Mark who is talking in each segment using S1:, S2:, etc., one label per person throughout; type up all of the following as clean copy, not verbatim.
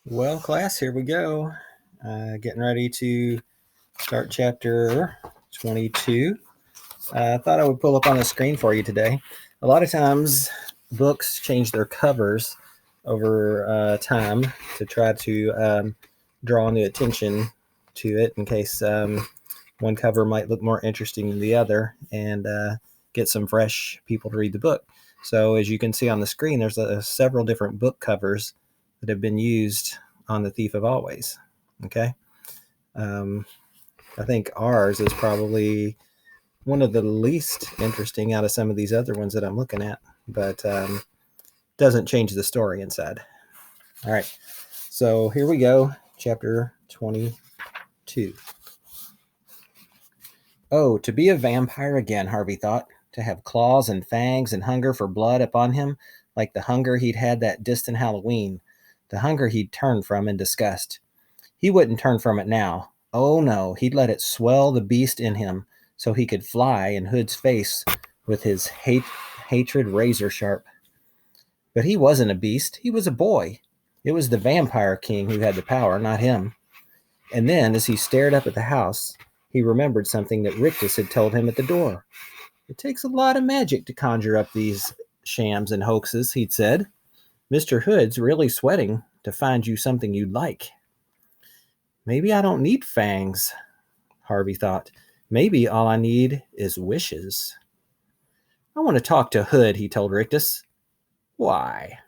S1: Well, class, here we go. Getting ready to start chapter 22. I thought I would pull up on the screen for you today. A lot of times, books change their covers over time to try to draw the attention to it in case one cover might look more interesting than the other and get some fresh people to read the book. So, as you can see on the screen, there's several different book covers that have been used on The Thief of Always. Okay. Um, I think ours is probably one of the least interesting out of some of these other ones that I'm looking at, but doesn't change the story inside. All right. So here we go. Chapter 22. Oh, to be a vampire again, Harvey thought. To have claws and fangs and hunger for blood upon him, like the hunger he'd had that distant Halloween, the hunger he'd turned from in disgust. He wouldn't turn from it now. Oh no, he'd let it swell the beast in him so he could fly in Hood's face with his hatred razor sharp. But he wasn't a beast, he was a boy. It was the vampire king who had the power, not him. And then, as he stared up at the house, he remembered something that Rictus had told him at the door. It takes a lot of magic to conjure up these shams and hoaxes, he'd said. Mr. Hood's really sweating to find you something you'd like. Maybe I don't need fangs, Harvey thought. Maybe all I need is wishes. I want to talk to Hood, he told Rictus. Why?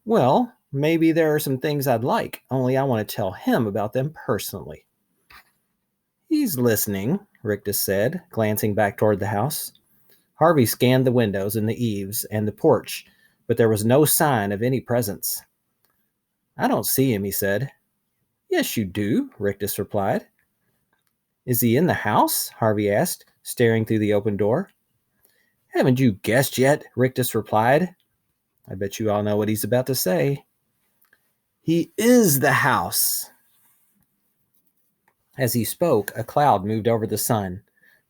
S1: Well, maybe there are some things I'd like, only I want to tell him about them personally. He's listening, Rictus said, glancing back toward the house. Harvey scanned the windows and the eaves and the porch, but there was no sign of any presence. I don't see him, he said. Yes, you do, Rictus replied. Is he in the house? Harvey asked, staring through the open door. Haven't you guessed yet? Rictus replied. I bet you all know what he's about to say. He is the house. As he spoke, a cloud moved over the sun.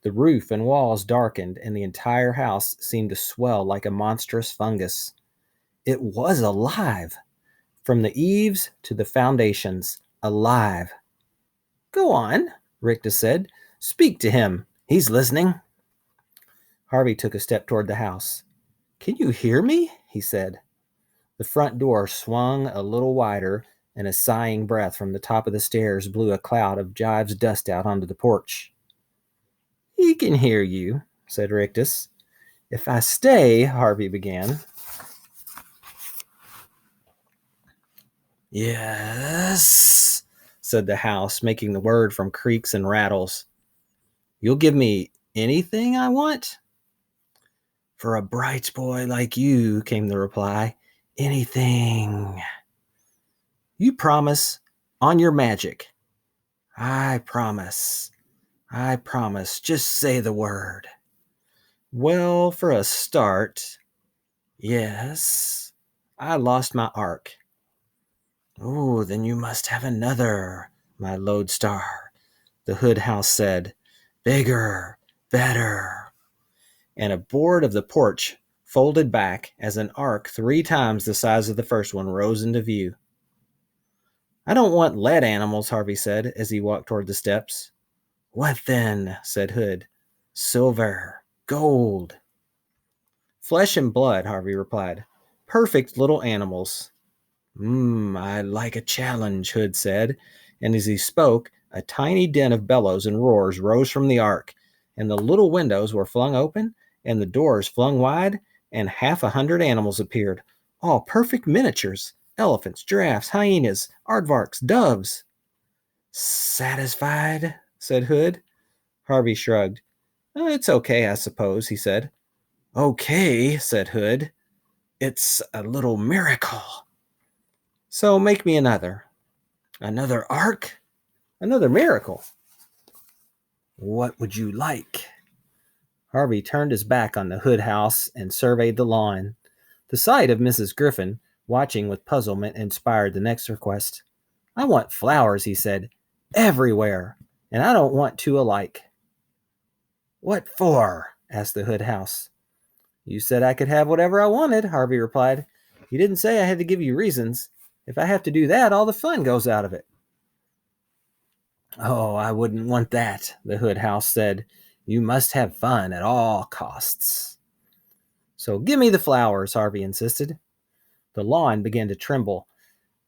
S1: The roof and walls darkened, and the entire house seemed to swell like a monstrous fungus. It was alive. From the eaves to the foundations, alive. Go on, Rictus said. Speak to him. He's listening. Harvey took a step toward the house. Can you hear me? He said. The front door swung a little wider, and a sighing breath from the top of the stairs blew a cloud of Jive's dust out onto the porch. He can hear you, said Rictus. If I stay, Harvey began. Yes, said the house, making the word from creaks and rattles. You'll give me anything I want? For a bright boy like you, came the reply. Anything. You promise on your magic. I promise. I promise. Just say the word. Well, for a start, yes, I lost my arc. Oh, then you must have another, my lodestar, the Hood house said. Bigger, better. And a board of the porch folded back as an arc 3 times the size of the first one rose into view. I don't want lead animals, Harvey said as he walked toward the steps. What then? Said Hood. Silver, gold. Flesh and blood, Harvey replied. Perfect little animals. I like a challenge, Hood said, and as he spoke, a tiny din of bellows and roars rose from the ark, and the little windows were flung open, and the doors flung wide, and 100 animals appeared, all perfect miniatures, elephants, giraffes, hyenas, aardvarks, doves. Satisfied? Said Hood. Harvey shrugged. It's okay, I suppose, he said. Okay, said Hood. It's a little miracle. So make me another. Another ark? Another miracle. What would you like? Harvey turned his back on the Hood house and surveyed the lawn. The sight of Mrs. Griffin, watching with puzzlement, inspired the next request. I want flowers, he said, everywhere, and I don't want 2 alike. What for? Asked the Hood house. You said I could have whatever I wanted, Harvey replied. You didn't say I had to give you reasons. If I have to do that, all the fun goes out of it. Oh, I wouldn't want that, the Hood House said. You must have fun at all costs. So give me the flowers, Harvey insisted. The lawn began to tremble,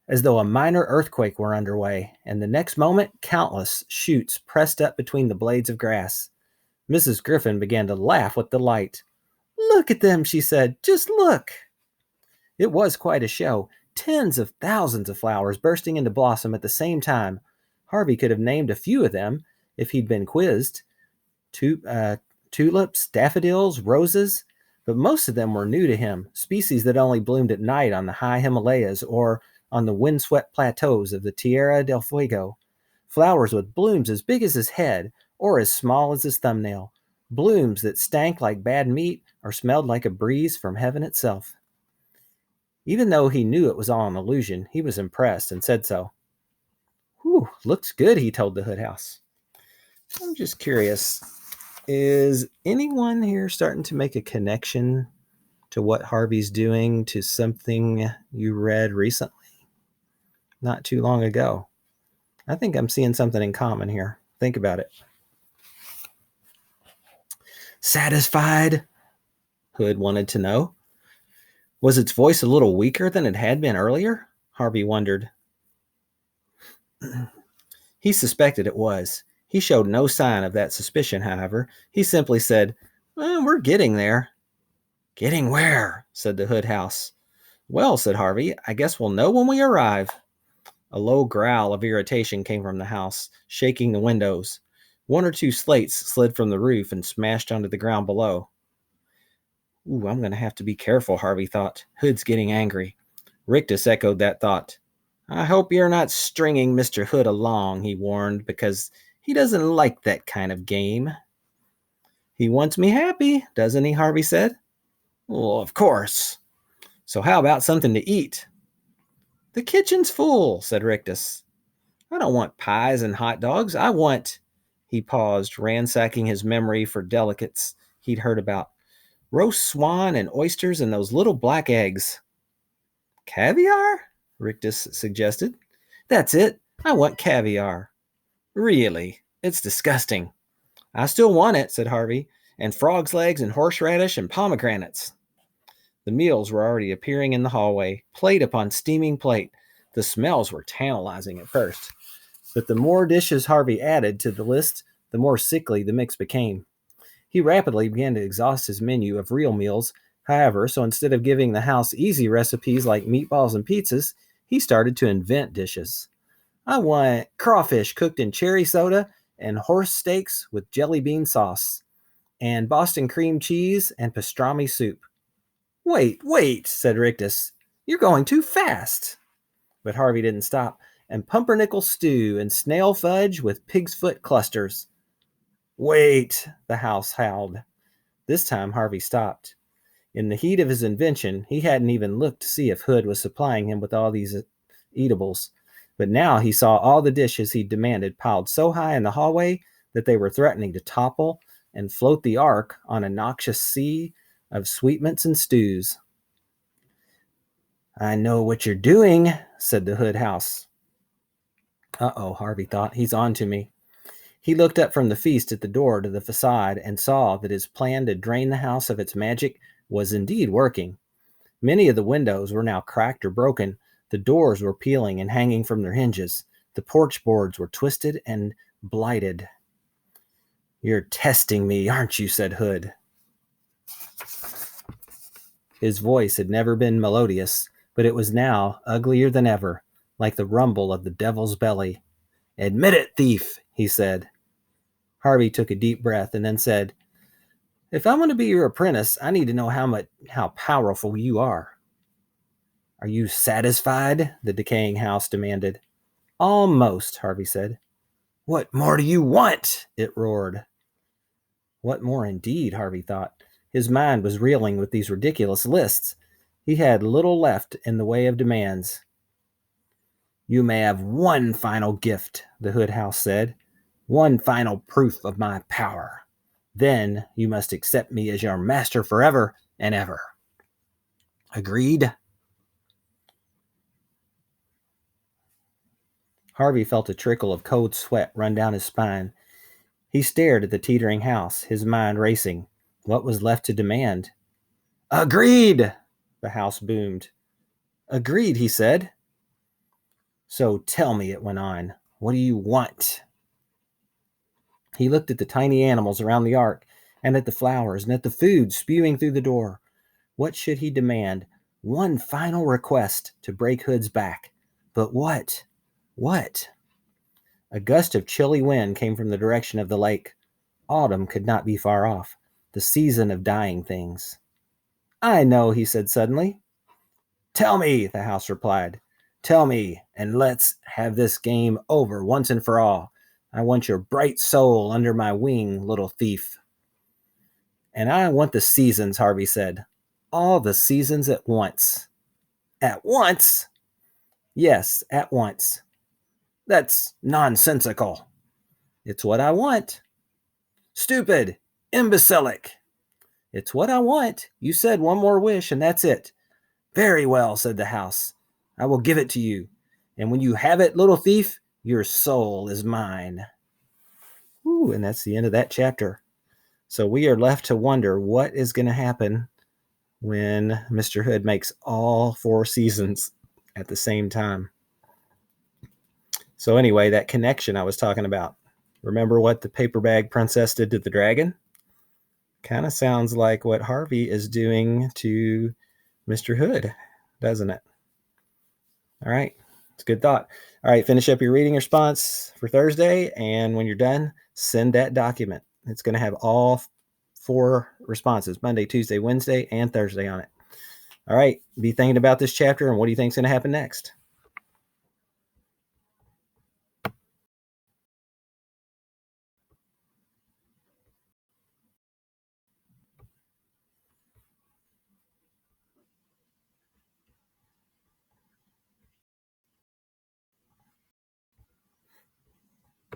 S1: as though a minor earthquake were underway, and the next moment countless shoots pressed up between the blades of grass. Mrs. Griffin began to laugh with delight. Look at them, she said. Just look. It was quite a show. Tens of thousands of flowers bursting into blossom at the same time. Harvey could have named a few of them if he'd been quizzed. Tulips, daffodils, roses, but most of them were new to him, species that only bloomed at night on the high Himalayas or on the windswept plateaus of the Tierra del Fuego. Flowers with blooms as big as his head or as small as his thumbnail. Blooms that stank like bad meat or smelled like a breeze from heaven itself. Even though he knew it was all an illusion, he was impressed and said so. Whew, looks good, he told the Hood House. I'm just curious, is anyone here starting to make a connection to what Harvey's doing to something you read recently? Not too long ago. I think I'm seeing something in common here. Think about it. Satisfied? Hood wanted to know. Was its voice a little weaker than it had been earlier? Harvey wondered. He suspected it was. He showed no sign of that suspicion, however. He simply said, we're getting there. Getting where? Said the Hood House. Well, said Harvey, I guess we'll know when we arrive. A low growl of irritation came from the house, shaking the windows. One or two slates slid from the roof and smashed onto the ground below. Ooh, I'm going to have to be careful, Harvey thought. Hood's getting angry. Rictus echoed that thought. I hope you're not stringing Mr. Hood along, he warned, because he doesn't like that kind of game. He wants me happy, doesn't he? Harvey said. Well, of course. So how about something to eat? The kitchen's full, said Rictus. I don't want pies and hot dogs. I want... He paused, ransacking his memory for delicates he'd heard about. Roast swan and oysters and those little black eggs. Caviar? Rictus suggested. That's it. I want caviar. Really? It's disgusting. I still want it, said Harvey, and frog's legs and horseradish and pomegranates. The meals were already appearing in the hallway, plate upon steaming plate. The smells were tantalizing at first, but the more dishes Harvey added to the list, the more sickly the mix became. He rapidly began to exhaust his menu of real meals, however, so instead of giving the house easy recipes like meatballs and pizzas, he started to invent dishes. I want crawfish cooked in cherry soda and horse steaks with jelly bean sauce, and Boston cream cheese and pastrami soup. Wait, said Rictus. You're going too fast. But Harvey didn't stop. And pumpernickel stew and snail fudge with pig's foot clusters. Wait, the house howled. This time Harvey stopped. In the heat of his invention, he hadn't even looked to see if Hood was supplying him with all these eatables. But now he saw all the dishes he demanded piled so high in the hallway that they were threatening to topple and float the ark on a noxious sea of sweetmeats and stews. I know what you're doing, said the Hood House. Uh-oh, Harvey thought. He's on to me. He looked up from the feast at the door to the facade and saw that his plan to drain the house of its magic was indeed working. Many of the windows were now cracked or broken. The doors were peeling and hanging from their hinges. The porch boards were twisted and blighted. You're testing me, aren't you? Said Hood. His voice had never been melodious, but it was now uglier than ever, like the rumble of the devil's belly. Admit it, thief, he said. Harvey took a deep breath and then said, if I'm going to be your apprentice, I need to know how powerful you are. Are you satisfied? The decaying house demanded. Almost, Harvey said. What more do you want? It roared. What more indeed, Harvey thought. His mind was reeling with these ridiculous lists. He had little left in the way of demands. You may have one final gift, the Hood House said. One final proof of my power. Then you must accept me as your master forever and ever. Agreed? Harvey felt a trickle of cold sweat run down his spine. He stared at the teetering house, his mind racing. What was left to demand? Agreed! The house boomed. Agreed, he said. So tell me, it went on. What do you want? He looked at the tiny animals around the ark, and at the flowers, and at the food spewing through the door. What should he demand? One final request to break Hood's back. But what? What? A gust of chilly wind came from the direction of the lake. Autumn could not be far off, the season of dying things. I know, he said suddenly. Tell me, the house replied. Tell me, and let's have this game over once and for all. I want your bright soul under my wing, little thief. And I want the seasons, Harvey said. All the seasons at once. At once? Yes, at once. That's nonsensical. It's what I want. Stupid. Imbecilic. It's what I want. You said one more wish, and that's it. Very well, said the house. I will give it to you. And when you have it, little thief, your soul is mine. Ooh, and that's the end of that chapter. So we are left to wonder what is going to happen when Mr. Hood makes all 4 seasons at the same time. So anyway, that connection I was talking about. Remember what the paper bag princess did to the dragon? Kind of sounds like what Harvey is doing to Mr. Hood, doesn't it? All right. It's a good thought. All right. Finish up your reading response for Thursday. And when you're done, send that document. It's going to have all 4 responses, Monday, Tuesday, Wednesday, and Thursday on it. All right. Be thinking about this chapter and what do you think is going to happen next?